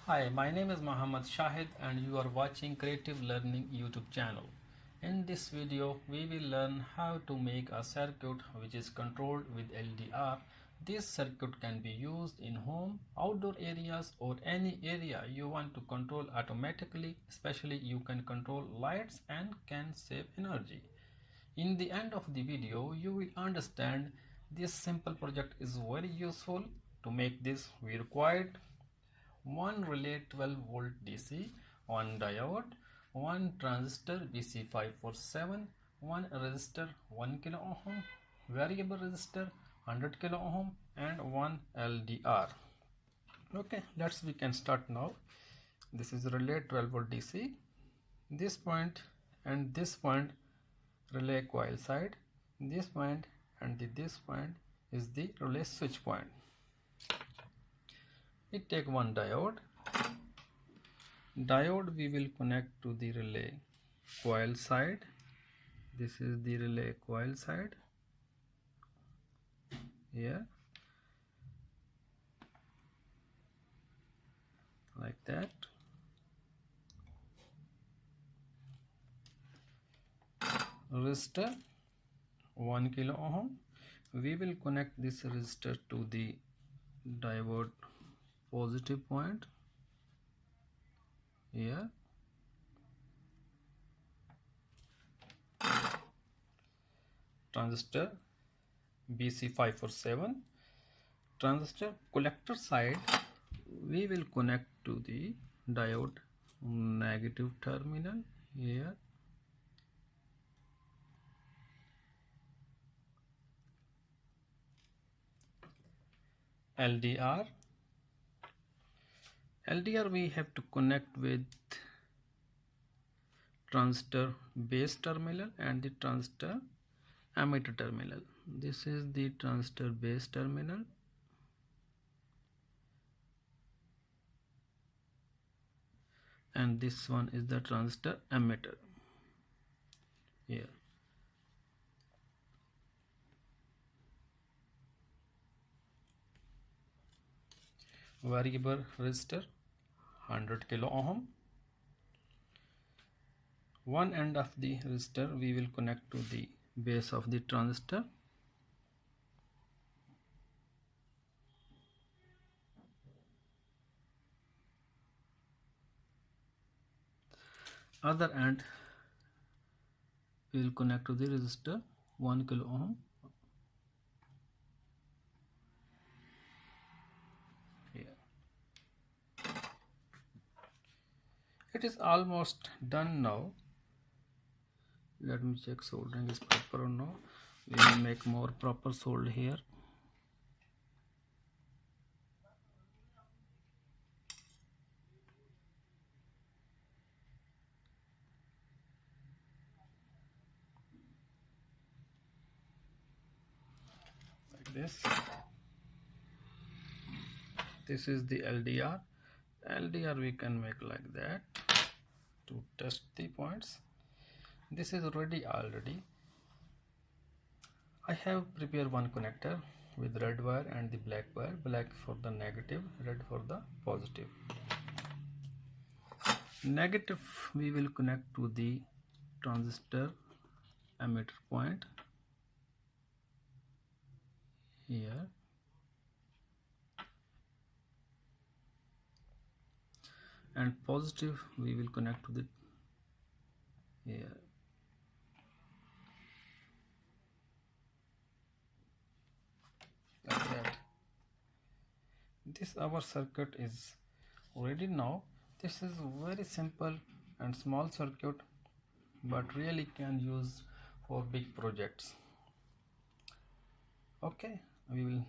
Hi, my name is Muhammad Shahid and you are watching Creative Learning YouTube channel. In this video, we will learn how to make a circuit which is controlled with LDR. This circuit can be used in home, outdoor areas or any area you want to control automatically, especially you can control lights and can save energy. In the end of the video, you will understand this simple project is very useful. To make this, we required one relay 12 volt DC, one diode, one transistor BC547, one resistor 1 kilo ohm, variable resistor 100 kilo ohm, and one LDR. Okay, we can start now. This is relay 12 volt DC. This point and this point relay coil side. This point and this point is the relay switch point. We take one diode. Diode we will connect to the relay coil side. This is the relay coil side here, like that. Resistor 1 kilo ohm. We will connect this resistor to the diode positive point here. Transistor BC547. Transistor collector side we will connect to the diode negative terminal here. LDR we have to connect with transistor base terminal and the transistor emitter terminal. This is the transistor base terminal and this one is the transistor emitter here. Variable resistor 100 kilo ohm. One end of the resistor we will connect to the base of the transistor. Other end we will connect to the resistor 1 kilo ohm here. It is almost done now. Let me check soldering is proper or no. We will make more proper solder here. Like this. This is the LDR. LDR we can make like that to test the points. This is ready already. I have prepared one connector with red wire and the black wire. Black for the negative, red for the positive. Negative we will connect to the transistor emitter point here. And positive we will connect to the here. Like that. This our circuit is ready now. This is very simple and small circuit, but really can use for big projects. Okay, we will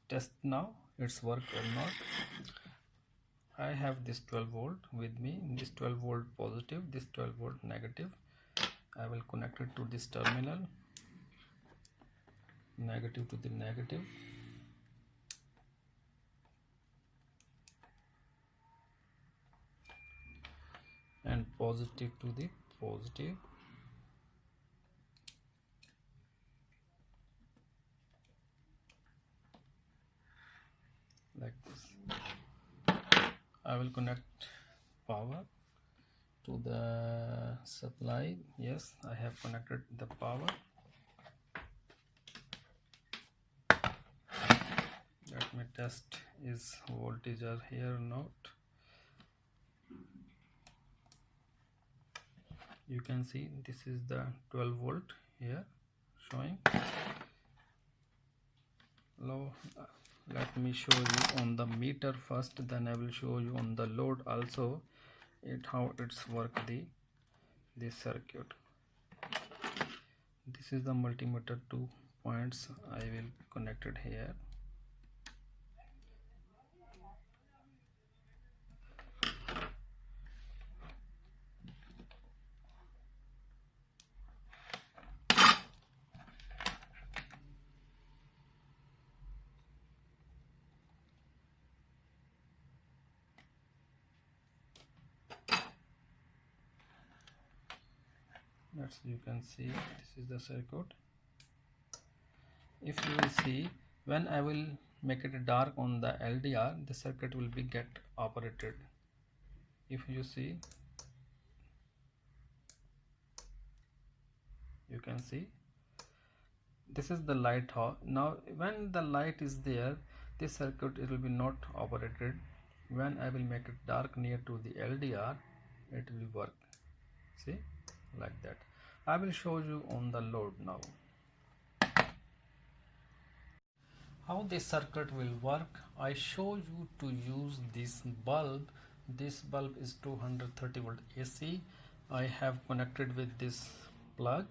test now its work or not. I have this 12 volt with me, this 12 volt positive, this 12 volt negative. I will connect it to this terminal, negative to the negative. And positive to the positive. Like this. I will connect power to the supply. Yes, I have connected the power. Let me test is voltage are here or not. You can see this is the 12 volt here showing. Now let me show you on the meter first, then I will show you on the load also how it's work this circuit. This is the multimeter, 2 points I will connect it here. You can see this is the circuit. If you will see, when I will make it dark on the LDR, the circuit will be get operated. If you see, you can see this is the light. Now when the light is there, this circuit it will be not operated. When I will make it dark near to the LDR, it will work. See, like that. I will show you on the load now how this circuit will work. I show you to use this bulb. This bulb is 230 volt AC. I have connected with this plug.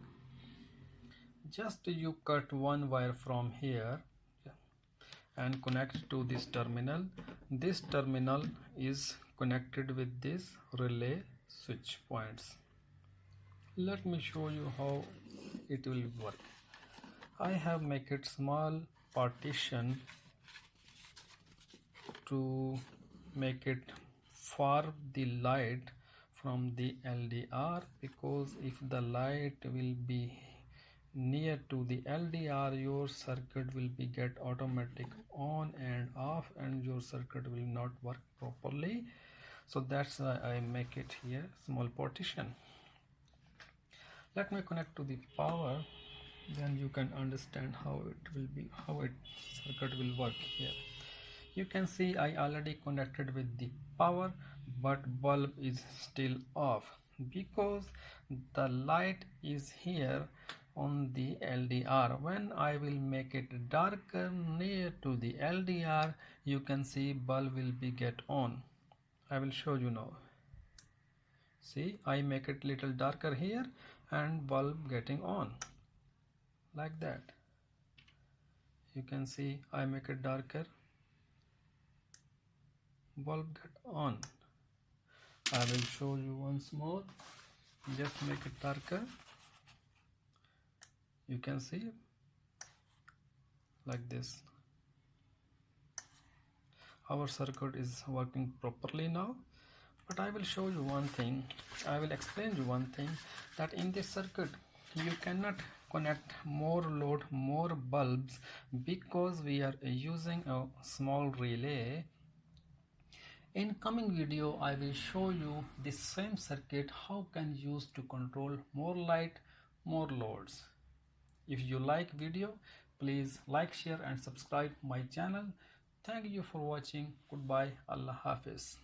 Just you cut one wire from here and connect to this terminal. This terminal is connected with this relay switch points. Let me show you how it will work. I have make it small partition to make it far the light from the LDR, because if the light will be near to the LDR, your circuit will be get automatic on and off and your circuit will not work properly. So that's why I make it here small partition. Let me connect to the power, then you can understand how it will be, how it circuit will work here. You can see I already connected with the power, but bulb is still off because the light is here on the LDR. When I will make it darker near to the LDR, you can see bulb will be get on. I will show you now. See, I make it little darker here and bulb getting on like that. You can see I make it darker, bulb get on. I will show you once more. Just make it darker. You can see like this. Our circuit is working properly now. But I will show you one thing. I will explain you one thing, that in this circuit you cannot connect more load, more bulbs, because we are using a small relay. In coming video, I will show you this same circuit how can use to control more light, more loads. If you like video, please like, share and subscribe my channel. Thank you for watching. Goodbye. Allah Hafiz.